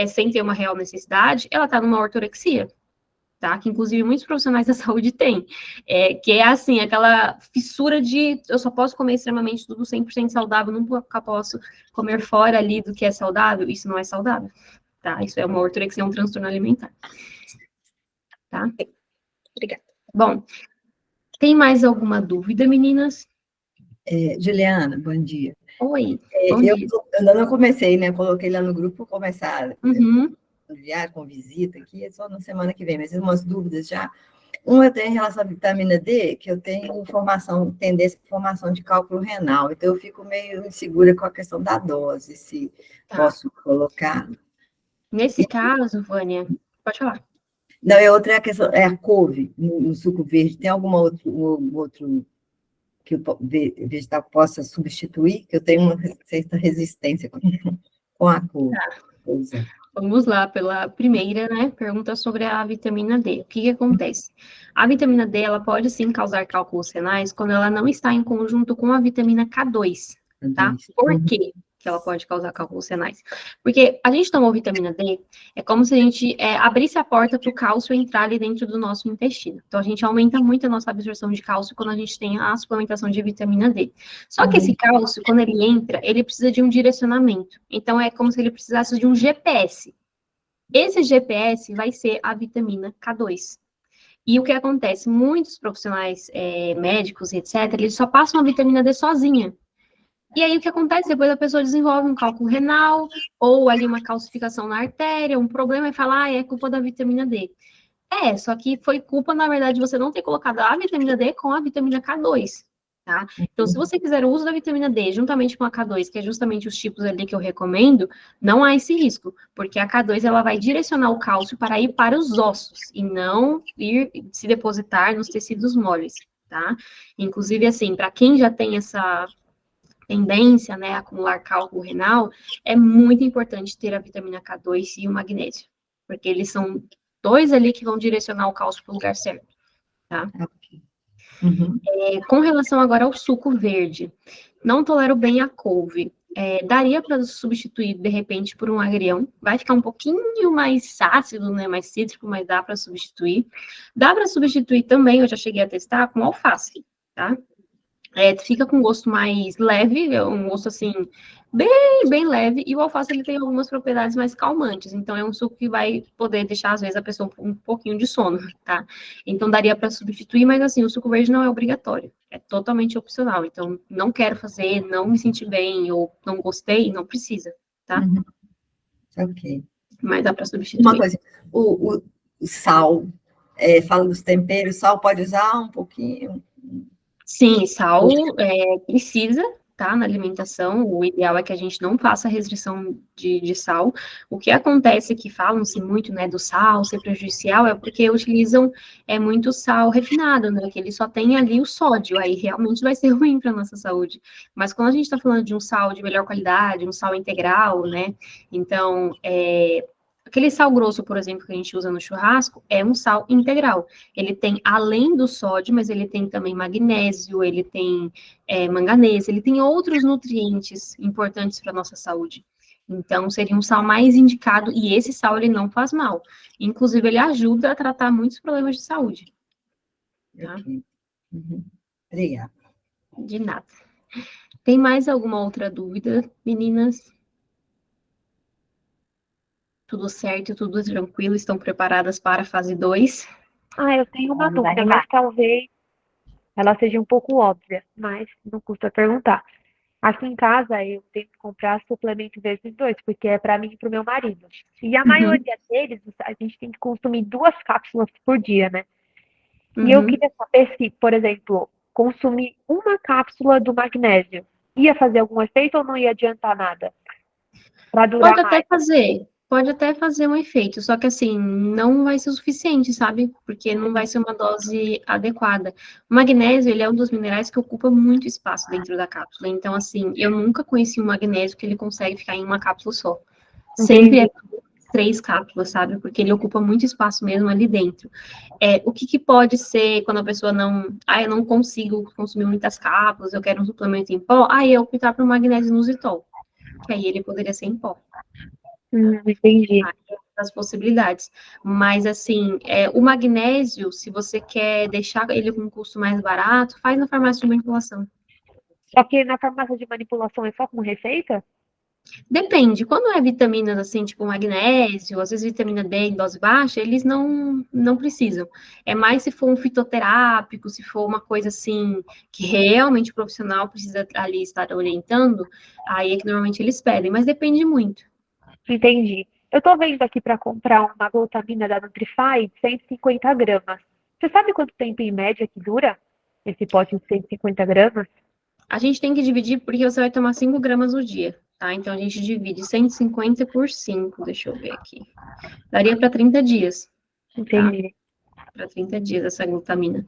sem ter uma real necessidade, ela tá numa ortorexia. Tá? Que inclusive muitos profissionais da saúde têm, que é assim, aquela fissura de eu só posso comer extremamente tudo 100% saudável, nunca posso comer fora ali do que é saudável, isso não é saudável, tá? Isso é uma ortorexia, é um transtorno alimentar, tá? Obrigada. Bom, tem mais alguma dúvida, meninas? Juliana, bom dia. Oi, eu ainda não comecei, né? Coloquei lá no grupo começar com visita aqui, é só na semana que vem, mas tem umas dúvidas já. Uma tem em relação à vitamina D, que eu tenho tendência à formação de cálculo renal, então eu fico meio insegura com a questão da dose, se posso colocar. Nesse caso, Vânia, pode falar. Não, é outra questão, é a couve no suco verde. Tem alguma outro que o vegetal possa substituir? Que eu tenho uma certa resistência com a couve. Pois é. Vamos lá, pela primeira, né, pergunta sobre a vitamina D. O que que acontece? A vitamina D, ela pode sim causar cálculos renais quando ela não está em conjunto com a vitamina K2, tá? Por quê que ela pode causar cálculos renais? Porque a gente tomou vitamina D, é como se a gente abrisse a porta para o cálcio entrar ali dentro do nosso intestino. Então, a gente aumenta muito a nossa absorção de cálcio quando a gente tem a suplementação de vitamina D. Só que esse cálcio, quando ele entra, ele precisa de um direcionamento. Então, é como se ele precisasse de um GPS. Esse GPS vai ser a vitamina K2. E o que acontece? Muitos profissionais médicos, etc., eles só passam a vitamina D sozinha. E aí, o que acontece? Depois a pessoa desenvolve um cálculo renal, ou ali uma calcificação na artéria, um problema, e fala, é culpa da vitamina D. Só que foi culpa, na verdade, de você não ter colocado a vitamina D com a vitamina K2, tá? Então, se você quiser o uso da vitamina D juntamente com a K2, que é justamente os tipos ali que eu recomendo, não há esse risco, porque a K2, ela vai direcionar o cálcio para ir para os ossos, e não ir se depositar nos tecidos moles, tá? Inclusive, assim, para quem já tem essa tendência, né, a acumular cálculo renal, é muito importante ter a vitamina K2 e o magnésio, porque eles são dois ali que vão direcionar o cálcio para o lugar certo, tá? Com relação agora ao suco verde, não tolero bem a couve. Daria para substituir, de repente, por um agrião. Vai ficar um pouquinho mais ácido, né, mais cítrico, mas dá para substituir. Dá para substituir também, eu já cheguei a testar, com alface, tá? Fica com um gosto mais leve, um gosto assim, bem leve, e o alface ele tem algumas propriedades mais calmantes, então é um suco que vai poder deixar, às vezes, a pessoa um pouquinho de sono, tá? Então daria para substituir, mas assim, o suco verde não é obrigatório, é totalmente opcional, então não quero fazer, não me senti bem, ou não gostei, não precisa, tá? Ok. Mas dá para substituir. Uma coisa, o sal, fala dos temperos, sal pode usar um pouquinho? Sim, sal precisa, tá, na alimentação. O ideal é que a gente não faça restrição de sal. O que acontece que falam-se muito, né, do sal ser prejudicial é porque utilizam muito sal refinado, né, que ele só tem ali o sódio, aí realmente vai ser ruim para nossa saúde. Mas quando a gente está falando de um sal de melhor qualidade, um sal integral, né, então, aquele sal grosso, por exemplo, que a gente usa no churrasco, é um sal integral. Ele tem, além do sódio, mas ele tem também magnésio, ele tem manganês, ele tem outros nutrientes importantes para a nossa saúde. Então, seria um sal mais indicado, e esse sal, ele não faz mal. Inclusive, ele ajuda a tratar muitos problemas de saúde. Tá? Obrigada. De nada. Tem mais alguma outra dúvida, meninas? Tudo certo, tudo tranquilo, estão preparadas para a fase 2? Eu tenho uma dúvida, mas talvez ela seja um pouco óbvia, mas não custa perguntar. Aqui em casa, eu tenho que comprar suplemento vezes 2, porque é para mim e para o meu marido. E a maioria deles, a gente tem que consumir 2 cápsulas por dia, né? E eu queria saber se, por exemplo, consumir uma cápsula do magnésio ia fazer algum efeito ou não ia adiantar nada? Para durar mais. Pode até fazer um efeito, só que assim, não vai ser o suficiente, sabe? Porque não vai ser uma dose adequada. O magnésio, ele é um dos minerais que ocupa muito espaço dentro da cápsula. Então, assim, eu nunca conheci um magnésio que ele consegue ficar em uma cápsula só. Sempre é 3 cápsulas, sabe? Porque ele ocupa muito espaço mesmo ali dentro. O que pode ser quando a pessoa não... eu não consigo consumir muitas cápsulas, eu quero um suplemento em pó, aí eu optar por magnésio inositol. Que aí ele poderia ser em pó. Entendi. As possibilidades. Mas, assim, o magnésio, se você quer deixar ele com um custo mais barato, faz na farmácia de manipulação. Só que na farmácia de manipulação é só com receita? Depende. Quando é vitaminas, assim, tipo magnésio, às vezes vitamina D em dose baixa, eles não precisam. É mais se for um fitoterápico, se for uma coisa, assim, que realmente o profissional precisa ali estar orientando, aí é que normalmente eles pedem, mas depende muito. Entendi. Eu tô vendo aqui para comprar uma glutamina da Nutrify, 150 gramas. Você sabe quanto tempo em média que dura esse pote de 150 gramas? A gente tem que dividir porque você vai tomar 5 gramas no dia, tá? Então, a gente divide 150 por 5, deixa eu ver aqui. Daria para 30 dias. Entendi. Para 30 dias essa glutamina.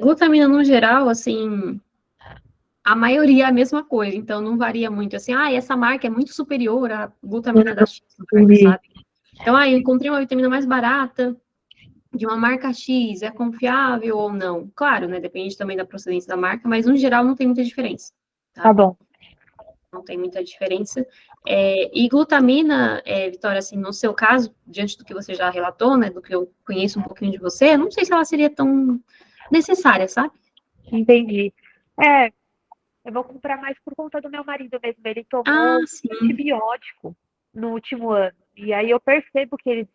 Glutamina, no geral, assim, a maioria é a mesma coisa, então não varia muito, assim, essa marca é muito superior à glutamina da X, marca, sabe? Então, eu encontrei uma vitamina mais barata, de uma marca X, é confiável ou não? Claro, né, depende também da procedência da marca, mas no geral não tem muita diferença. Tá bom. Não tem muita diferença. E glutamina, Vitória, assim, no seu caso, diante do que você já relatou, né, do que eu conheço um pouquinho de você, eu não sei se ela seria tão necessária, sabe? Entendi. Eu vou comprar mais por conta do meu marido mesmo. Ele tomou antibiótico no último ano. E aí eu percebo que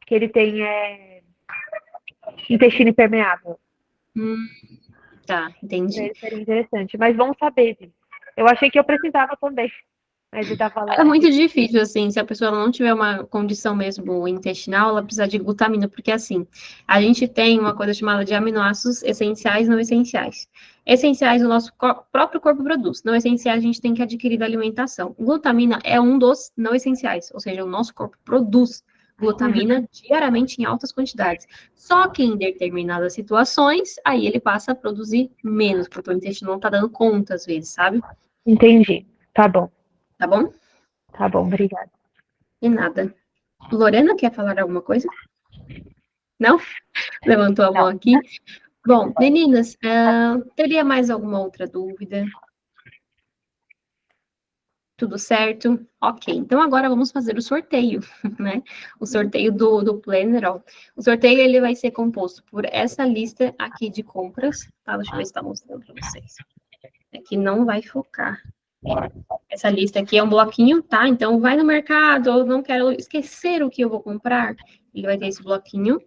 ele tem intestino impermeável. Tá, entendi. Seria interessante. Mas vamos saber, gente. Eu achei que eu precisava também. Mas ele tá falando. É muito difícil, assim, se a pessoa não tiver uma condição mesmo intestinal, ela precisa de glutamina, porque, assim, a gente tem uma coisa chamada de aminoácidos essenciais e não essenciais. Essenciais o nosso próprio corpo produz, não essenciais a gente tem que adquirir da alimentação. Glutamina é um dos não essenciais, ou seja, o nosso corpo produz glutamina diariamente em altas quantidades. Só que em determinadas situações, aí ele passa a produzir menos, porque o intestino não tá dando conta, às vezes, sabe? Entendi. Tá bom. Tá bom? Tá bom, obrigada. De nada. Lorena, quer falar alguma coisa? Não? Levantou a mão aqui. Bom, meninas, teria mais alguma outra dúvida? Tudo certo? Ok, então agora vamos fazer o sorteio, né? O sorteio do Planner, ó. O sorteio, ele vai ser composto por essa lista aqui de compras, tá? Deixa eu ver se tá mostrando para vocês. Aqui não vai focar. Essa lista aqui é um bloquinho, tá? Então, vai no mercado, eu não quero esquecer o que eu vou comprar. Ele vai ter esse bloquinho.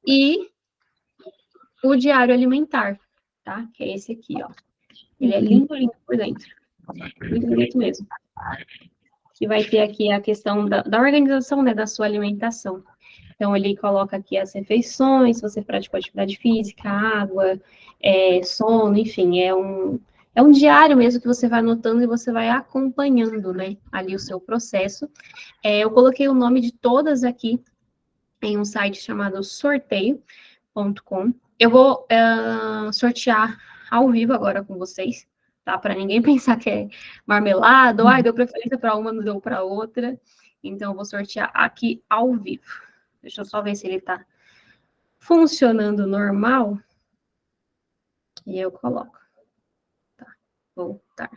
E o diário alimentar, tá? Que é esse aqui, ó. Ele é lindo, lindo por dentro. Muito bonito mesmo. Que vai ter aqui a questão da organização, né, da sua alimentação. Então, ele coloca aqui as refeições, se você praticou atividade física, água, sono, enfim, é um diário mesmo que você vai anotando e você vai acompanhando, né, ali o seu processo. Eu coloquei o nome de todas aqui em um site chamado sorteio.com. Eu vou sortear ao vivo agora com vocês, tá? Para ninguém pensar que é marmelada, ou deu preferência para uma, não deu para outra. Então, eu vou sortear aqui ao vivo. Deixa eu só ver se ele está funcionando normal. E eu coloco. Tá, voltar.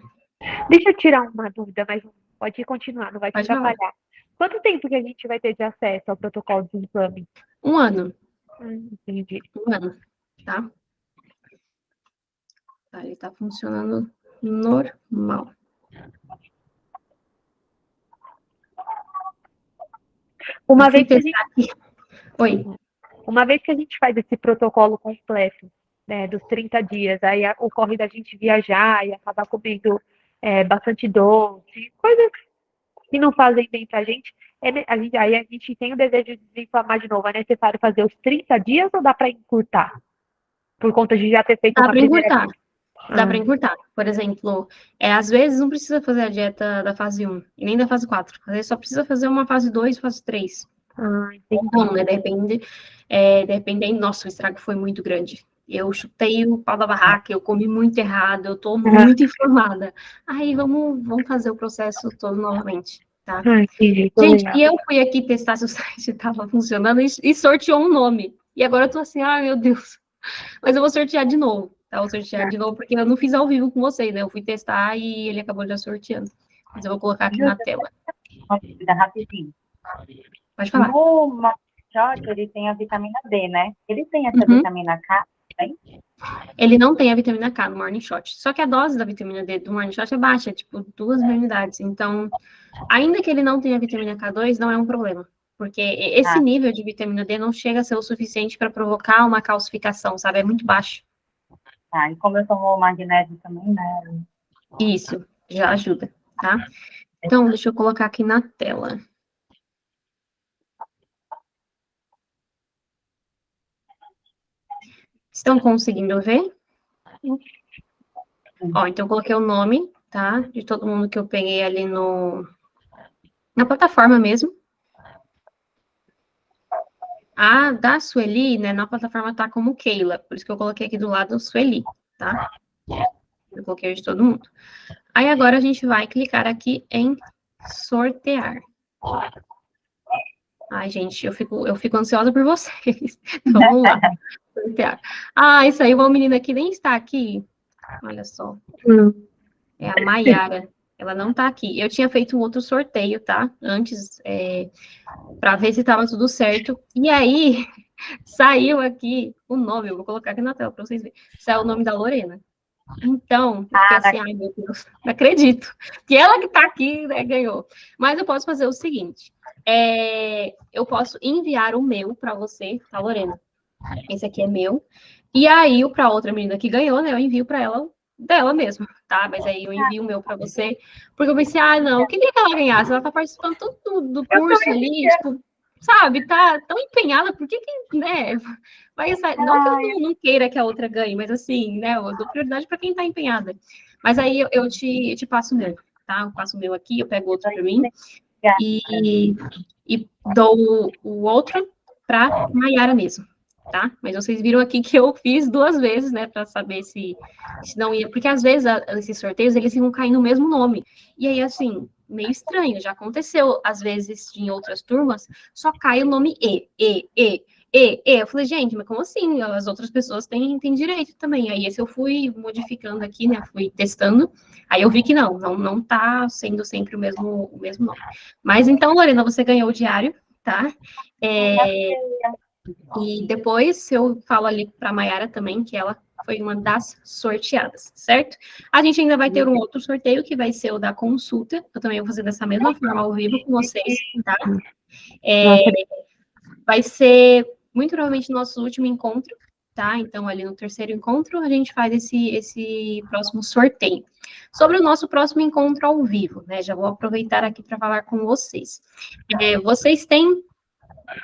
Deixa eu tirar uma dúvida, mas pode continuar, não vai te Pode falar. atrapalhar. Quanto tempo que a gente vai ter de acesso ao protocolo de exame? 1 ano. Entendi. 1 ano, tá? Tá, ele tá funcionando normal. Uma vez que a gente... Oi. Uma vez que a gente faz esse protocolo completo, né, dos 30 dias, aí ocorre da gente viajar e acabar comendo bastante doce, coisas que não fazem bem pra gente, aí a gente tem o desejo de desinflamar de novo. É necessário fazer os 30 dias ou dá para encurtar? Por conta de já ter feito Dá uma para primeira encurtar. vez. Dá para encurtar. Por exemplo, às vezes não precisa fazer a dieta da fase 1 e nem da fase 4. Às vezes só precisa fazer uma fase 2, fase 3. Entendi. Não, né? Depende, nossa, o estrago foi muito grande. Eu chutei o pau da barraca, eu comi muito errado, eu tô muito inflamada. Aí vamos fazer o processo todo novamente, tá? Entendi. Gente, e eu fui aqui testar se o site estava funcionando e sorteou um nome. E agora eu tô assim, ai meu Deus. Mas eu vou sortear de novo, tá? Eu vou sortear de novo, porque eu não fiz ao vivo com vocês, né? Eu fui testar e ele acabou já sorteando. Mas eu vou colocar aqui na tela. Rapidinho. Pode falar. No Morning ele tem a vitamina D, né? Ele tem essa vitamina K também? Ele não tem a vitamina K no Morning Shot. Só que a dose da vitamina D do Morning Shot é baixa, é tipo 2.000 unidades. Então, ainda que ele não tenha vitamina K2, não é um problema. Porque esse nível de vitamina D não chega a ser o suficiente para provocar uma calcificação, sabe? É muito baixo. E como eu tomo magnésio também, né? Isso, já ajuda, tá? Então, deixa eu colocar aqui na tela. Estão conseguindo ver? Ó, então eu coloquei o nome, tá? De todo mundo que eu peguei ali na plataforma mesmo. A da Sueli, né, na plataforma tá como Keila, por isso que eu coloquei aqui do lado Sueli, tá? Eu coloquei de todo mundo. Aí agora a gente vai clicar aqui em sortear. Ai, gente, eu fico ansiosa por vocês. Então, vamos lá. Sortear. Ah, isso aí, uma menina que nem está aqui. Olha só. É a Maiara. Ela não tá aqui. Eu tinha feito um outro sorteio, tá? Antes, para ver se estava tudo certo. E aí, saiu aqui o nome. Eu vou colocar aqui na tela para vocês verem. Saiu o nome da Lorena. Então, eu fiquei assim, ai meu Deus, não acredito. Que ela que tá aqui, né, ganhou. Mas eu posso fazer o seguinte. Eu posso enviar o meu para você, tá, Lorena? Esse aqui é meu. E aí, para outra menina que ganhou, né, eu envio para ela dela mesma, tá? Mas aí eu envio o meu para você, porque eu pensei, não, eu queria que ela ganhasse, ela tá participando do curso ali, tipo, sabe, tá tão empenhada, por que, né, vai sair, não que eu não queira que a outra ganhe, mas assim, né, eu dou prioridade para quem tá empenhada. Mas aí eu te passo o meu, tá? Eu passo o meu aqui, eu pego outro para mim, e dou o outro para Maiara mesmo. Tá? Mas vocês viram aqui que eu fiz 2 vezes, né, para saber se não ia, porque às vezes esses sorteios, eles iam cair no mesmo nome, e aí, assim, meio estranho, já aconteceu, às vezes, em outras turmas, só cai o nome eu falei, gente, mas como assim? As outras pessoas têm direito também, aí esse eu fui modificando aqui, né, fui testando, aí eu vi que não tá sendo sempre o mesmo nome. Mas então, Lorena, você ganhou o diário, tá? E depois eu falo ali para a Maiara também que ela foi uma das sorteadas, certo? A gente ainda vai ter um outro sorteio, que vai ser o da consulta. Eu também vou fazer dessa mesma forma ao vivo com vocês, tá? Vai ser, muito provavelmente, nosso último encontro, tá? Então, ali no terceiro encontro, a gente faz esse próximo sorteio. Sobre o nosso próximo encontro ao vivo, né? Já vou aproveitar aqui para falar com vocês. Vocês têm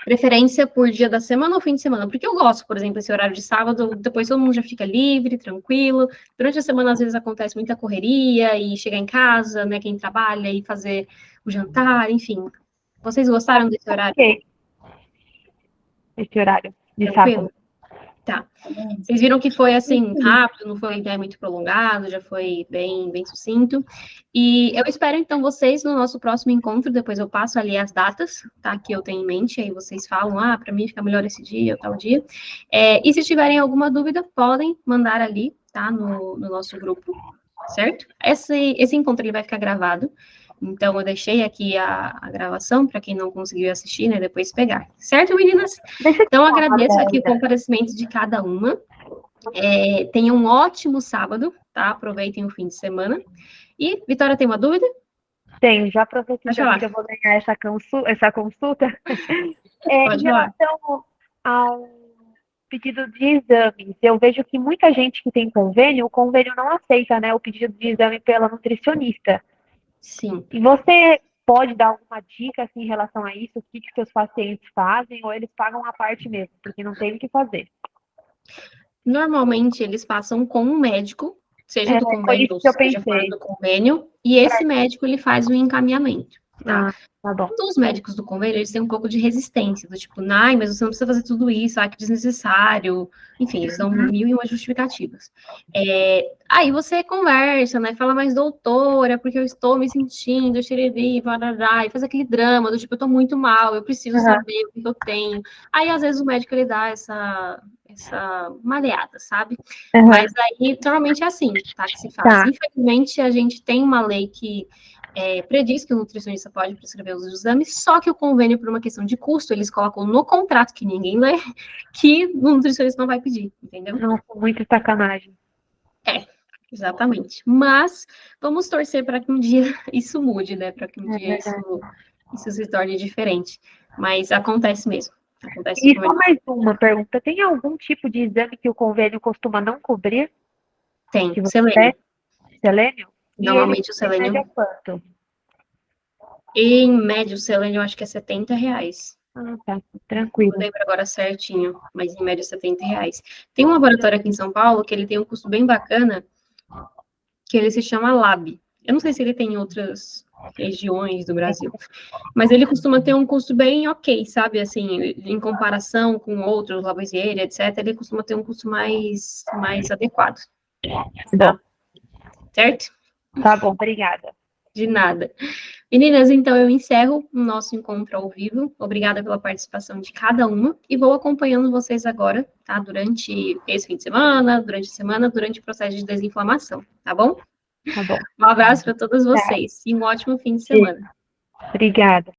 preferência por dia da semana ou fim de semana? Porque eu gosto, por exemplo, esse horário de sábado, depois todo mundo já fica livre, tranquilo. Durante a semana, às vezes, acontece muita correria, e chegar em casa, né, quem trabalha, e fazer o jantar, enfim. Vocês gostaram desse horário? Ok. Esse horário de Tranquilo? sábado. Tá. Vocês viram que foi, assim, rápido, não foi muito prolongado, já foi bem sucinto. E eu espero, então, vocês no nosso próximo encontro. Depois eu passo ali as datas, tá? Que eu tenho em mente, aí vocês falam, para mim fica melhor esse dia ou tal dia. E se tiverem alguma dúvida, podem mandar ali, tá? No nosso grupo, certo? Esse encontro ele vai ficar gravado. Então, eu deixei aqui a gravação para quem não conseguiu assistir, né, depois pegar. Certo, meninas? Então, agradeço aqui o comparecimento de cada uma. Tenham um ótimo sábado, tá? Aproveitem o fim de semana. E, Vitória, tem uma dúvida? Tenho, já aproveitei que eu vou ganhar essa consulta. Em relação ao pedido de exames, eu vejo que muita gente que tem convênio, o convênio não aceita, né, o pedido de exame pela nutricionista. Sim. E você pode dar alguma dica assim, em relação a isso? O que seus pacientes fazem, ou eles pagam a parte mesmo, porque não tem o que fazer? Normalmente, eles passam com um médico, seja do convênio ou seja fora do convênio, e esse médico, ele faz o encaminhamento, tá? Tá bom. Os médicos do convênio, eles têm um pouco de resistência, do tipo, mas você não precisa fazer tudo isso, que desnecessário. Enfim, eles dão 1001 justificativas. Aí você conversa, né, fala, mas doutora, porque eu estou me sentindo, xereri, barará, e faz aquele drama, do tipo, eu tô muito mal, eu preciso saber o que eu tenho. Aí, às vezes, o médico, ele dá essa maleada, sabe? Mas aí, normalmente é assim, tá, que se faz. Infelizmente, a gente tem uma lei que prediz que o nutricionista pode prescrever os exames, só que o convênio, por uma questão de custo, eles colocam no contrato, que ninguém lê, que o nutricionista não vai pedir, entendeu? Nossa, muita sacanagem. Exatamente. Mas vamos torcer para que um dia isso mude, né? Para que um dia isso se torne diferente. Mas acontece mesmo. E só mais uma pergunta. Tem algum tipo de exame que o convênio costuma não cobrir? Tem. Selênio. Selênio? Normalmente o selênio. Quanto? Em média, o selênio eu acho que é R$70. Tá. Tranquilo. Não lembro agora certinho, mas em média R$70. Tem um laboratório aqui em São Paulo que ele tem um custo bem bacana, que ele se chama Lab. Eu não sei se ele tem em outras regiões do Brasil, mas ele costuma ter um custo bem ok, sabe? Assim, em comparação com outros, Lavoisier, etc., ele costuma ter um custo mais adequado. Bom. Certo? Tá bom, obrigada. De nada. Meninas, então eu encerro o nosso encontro ao vivo. Obrigada pela participação de cada uma e vou acompanhando vocês agora, tá? Durante esse fim de semana, durante a semana, durante o processo de desinflamação, tá bom? Tá bom. Um abraço para todas vocês e um ótimo fim de semana. Obrigada.